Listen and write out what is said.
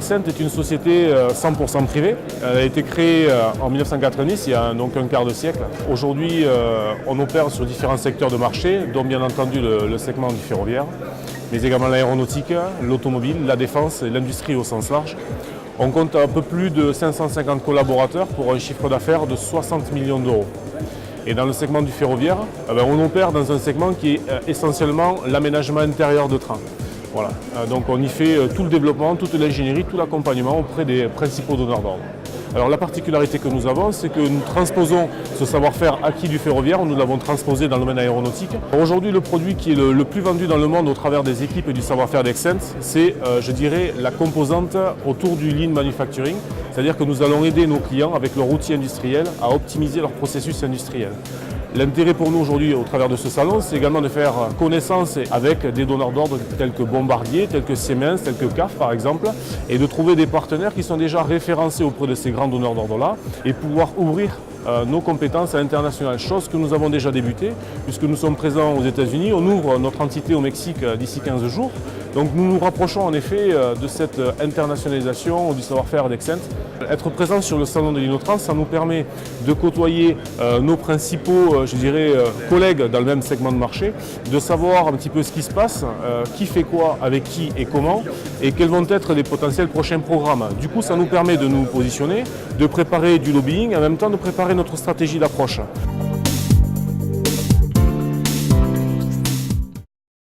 Dexcent est une société 100% privée. Elle a été créée en 1990, il y a donc un quart de siècle. Aujourd'hui, on opère sur différents secteurs de marché, dont bien entendu le segment du ferroviaire, mais également l'aéronautique, l'automobile, la défense et l'industrie au sens large. On compte un peu plus de 550 collaborateurs pour un chiffre d'affaires de 60 millions d'euros. Et dans le segment du ferroviaire, on opère dans un segment qui est essentiellement l'aménagement intérieur de train. Voilà. Donc on y fait tout le développement, toute l'ingénierie, tout l'accompagnement auprès des principaux donneurs d'ordre. Alors la particularité que nous avons, c'est que nous transposons ce savoir-faire acquis du ferroviaire, nous l'avons transposé dans le domaine aéronautique. Aujourd'hui, le produit qui est le plus vendu dans le monde au travers des équipes et du savoir-faire Dexcent, c'est, je dirais, la composante autour du lean manufacturing. C'est-à-dire que nous allons aider nos clients avec leur outil industriel à optimiser leur processus industriel. L'intérêt pour nous aujourd'hui au travers de ce salon, c'est également de faire connaissance avec des donneurs d'ordre tels que Bombardier, tels que Siemens, tels que CAF par exemple, et de trouver des partenaires qui sont déjà référencés auprès de ces grands donneurs d'ordre-là et pouvoir ouvrir nos compétences à l'international, chose que nous avons déjà débuté puisque nous sommes présents aux États-Unis, on ouvre notre entité au Mexique d'ici 15 jours. Donc nous nous rapprochons en effet de cette internationalisation du savoir-faire Dexcent. Être présent sur le salon de l'Innotrans, ça nous permet de côtoyer nos principaux, collègues dans le même segment de marché, de savoir un petit peu ce qui se passe, qui fait quoi, avec qui et comment, et quels vont être les potentiels prochains programmes. Du coup, ça nous permet de nous positionner, de préparer du lobbying, en même temps de préparer notre stratégie d'approche.